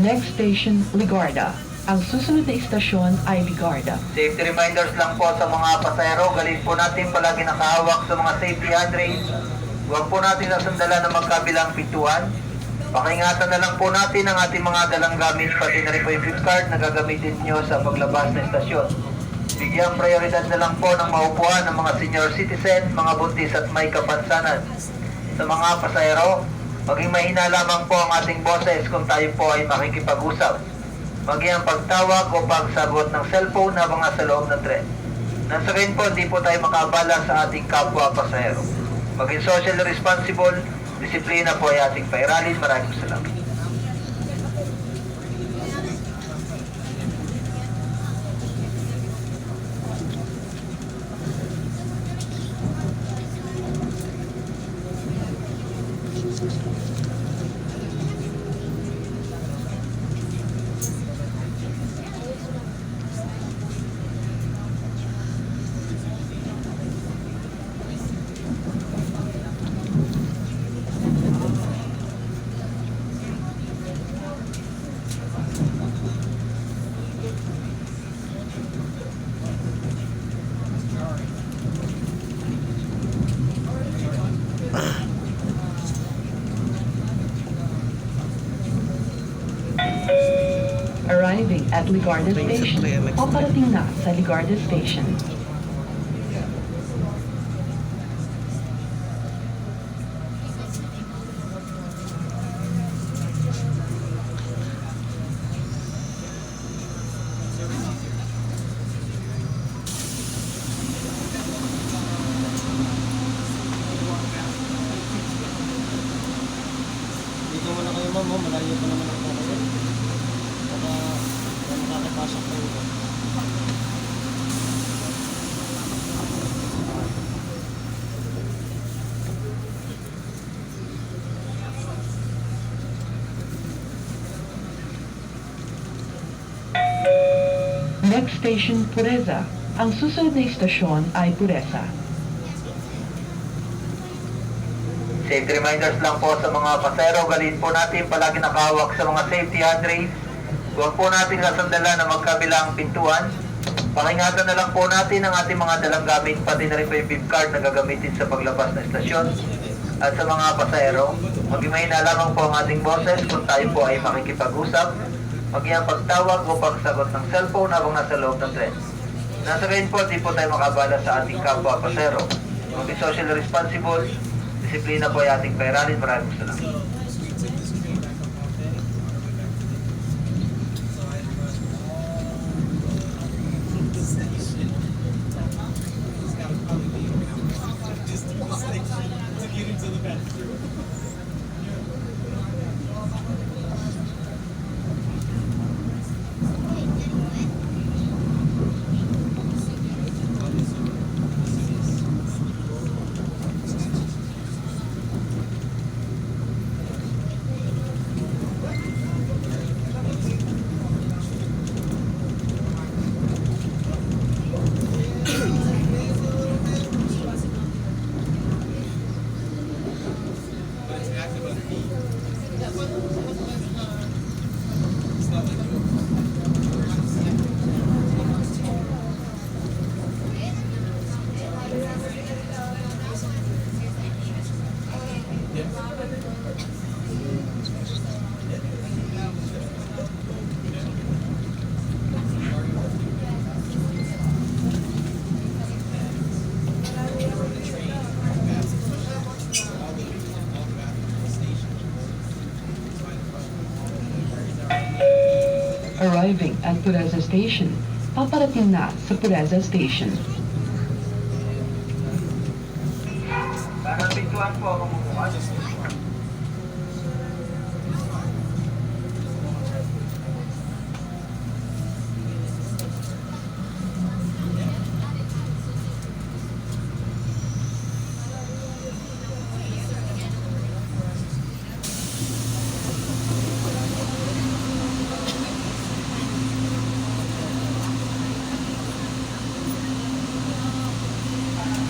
Next station, Ligarda. Ang susunod na istasyon ay Ligarda. Safety reminders lang po sa mga pasahero. Galing po natin palagi nakahawak sa mga safety handrails. Huwag po natin nasandalan na magkabilang pintuan. Pakingatan na lang po natin ang ating mga dalang gamit, pati na rin po yung gift card na gagamitin nyo sa paglabas ng istasyon. Bigyang prioridad na lang po ng maupuan ng mga senior citizen, mga buntis at may kapansanan. Sa mga pasahero, maging mahina lamang po ang ating boses kung tayo po ay makikipag-usap. Maging ang pagtawag o pagsagot ng cellphone habang nasa loob ng tren. Nang sa gayon po, hindi po tayo makabala sa ating kapwa pasahero. Maging socially responsible, disiplina po ay ating pairalin. Maraming salamat. Arriving at Ligarda Station. Paparating na sa Ligarda Station. Dito muna kayo ma'am, malayo pa naman ako kayo. Baka makakapasok kayo. Next station, Pureza. Ang susunod na istasyon ay Pureza. Safety reminders lang po sa mga pasahero. Galin po natin palagi nakahawak sa mga safety handrails. Huwag po natin nasandalan na magkabilang pintuan. Pakingatan na lang po natin ang ating mga dalang gamit, pati na rin po yung gift card na gagamitin sa paglabas ng istasyon. At sa mga pasahero, maging mahina lamang po ang ating boses kung tayo po ay makikipag-usap. Maging ang pagtawag o pagsagot ng cellphone habang nasa loob ng tren. Nasa gayon po, di po tayo makabala sa ating kapwa pasahero. Maging socially responsible, disiplina po ay ating pairalin. Maraming salamat. Arriving at Pureza Station. Paparating na sa Pureza Station. Parang pintuan po ako bumukas.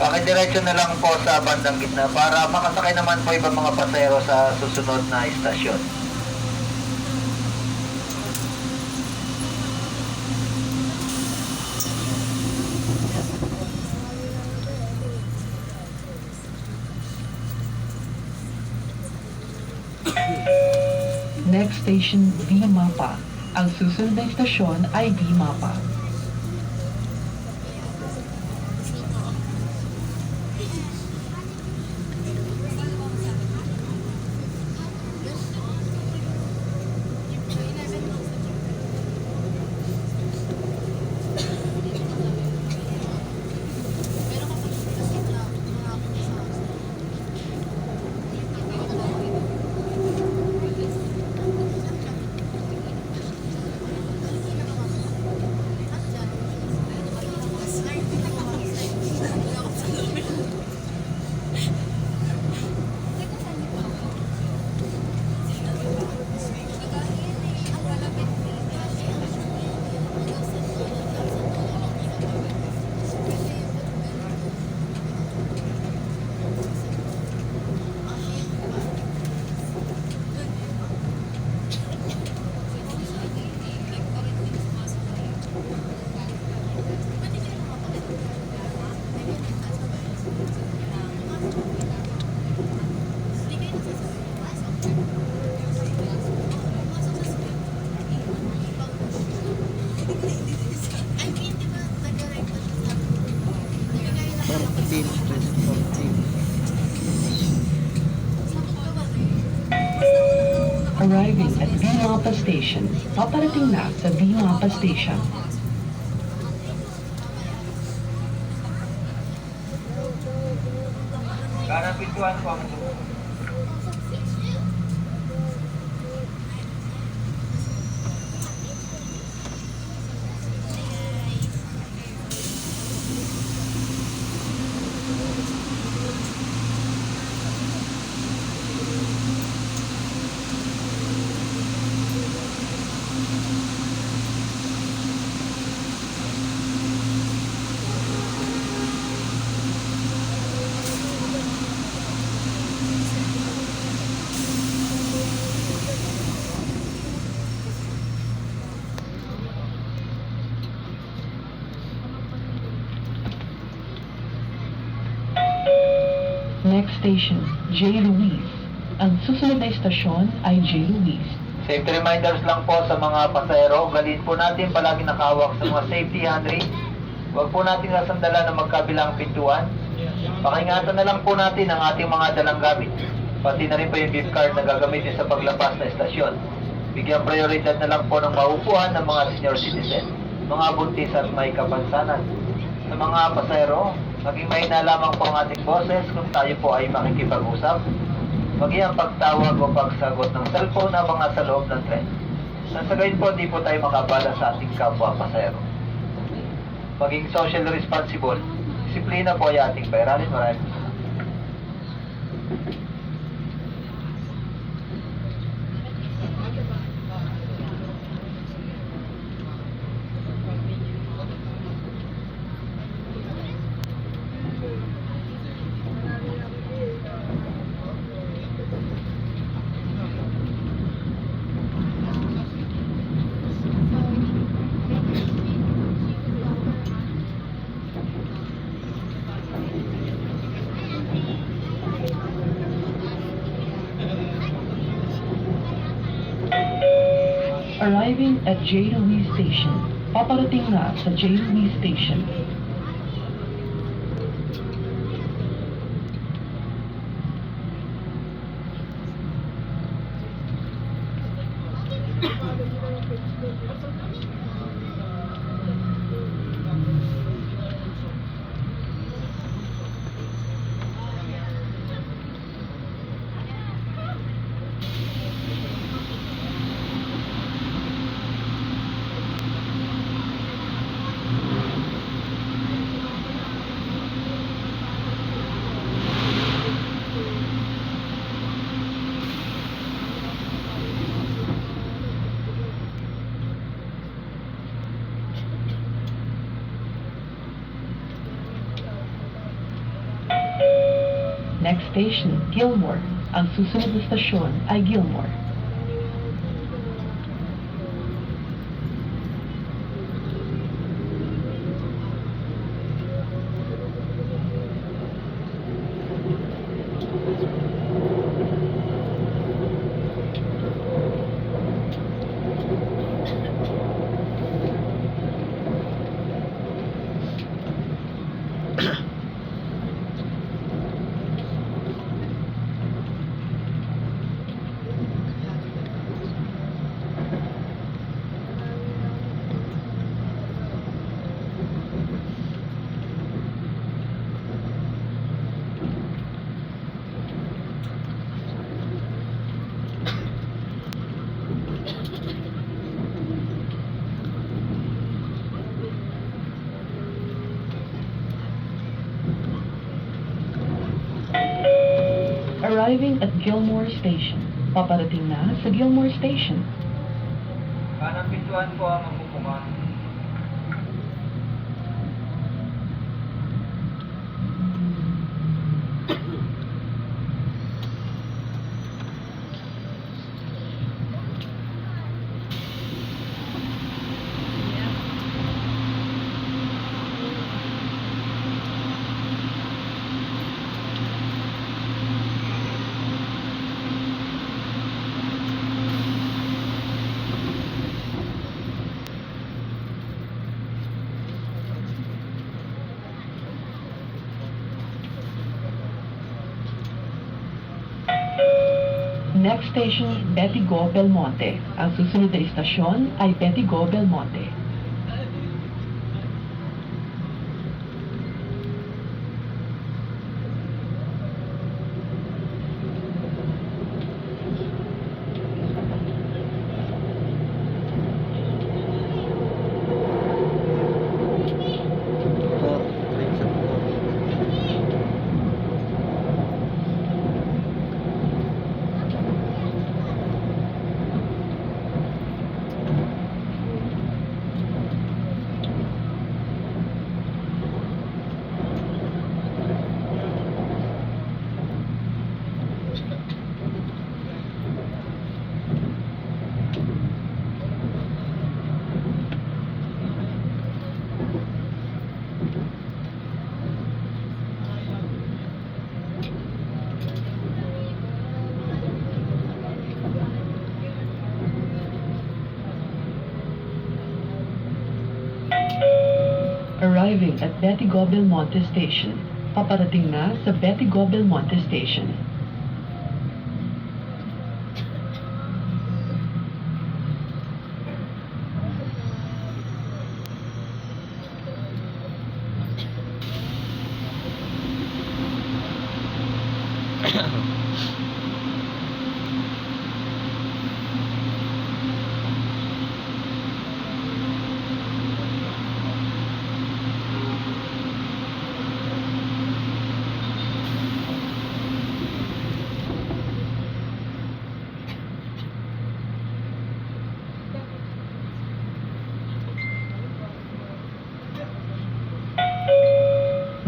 Pakidiretso na lang po sa bandang gitna para makasakay naman po ibang mga pasahero sa susunod na istasyon. Next station, V Mapa. Ang susunod na istasyon ay V Mapa. Arriving at V Mapa Station. Paparating na sa V Mapa Station. Kanang pintuan po ang susunod. Next station, J. Ruiz. Ang susunod na istasyon ay J. Ruiz. Safety reminders lang po sa mga pasahero. Galin po natin palagi nakahawak sa mga safety handrail. Huwag po natin nasandalan ng magkabilang pintuan. Pakingatan na lang po natin ang ating mga dalang gamit. Pati na rin po yung beep card na gagamitin sa paglabas na estasyon. Bigyan prioridad na lang po ng maupuan ng mga senior citizen, mga buntis at may kapansanan. Sa mga pasahero, maging mahina lamang po ang ating boses kung tayo po ay makikipag-usap. Maging ang pagtawag o pagsagot ng cellphone habang nasa loob ng tren. Nang sa gayon po, di po tayo makabala sa ating kapwa pasahero. Maging social responsible. Disiplina po ay ating pairalin. Maraming salamat. Arriving at J. Ruiz Station. Paparating na sa J. Ruiz Station. Next station, Gilmore. Ang susunod na stasyon ay Gilmore. Arriving at Gilmore Station. Paparating na sa Gilmore Station. Kanang pintuan po ang mapupungan. Next station, Betigo, Belmonte. Ang susunod na istasyon ay Betigo, Belmonte. Arriving at Betigo, Belmonte Station. Paparating na sa Betigo, Belmonte Station.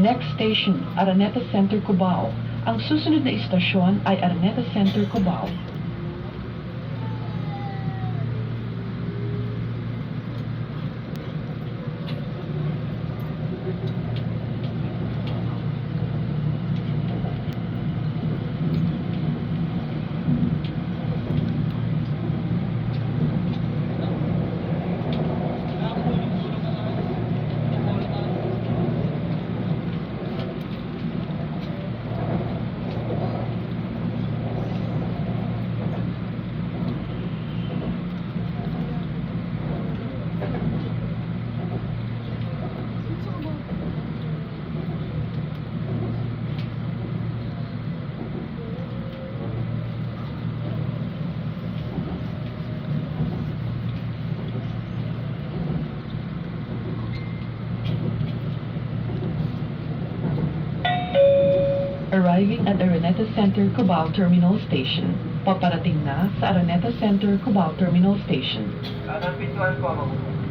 Next station, Araneta Center, Cubao. Ang susunod na istasyon ay Araneta Center, Cubao. Arriving at Araneta Center, Cubao Terminal Station. Paparating na sa Araneta Center, Cubao Terminal Station. Kanang pintuan po ang mapupungan.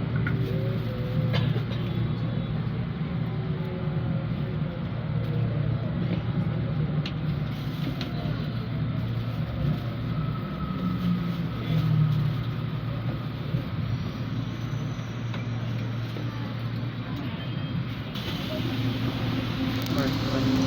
Part 1.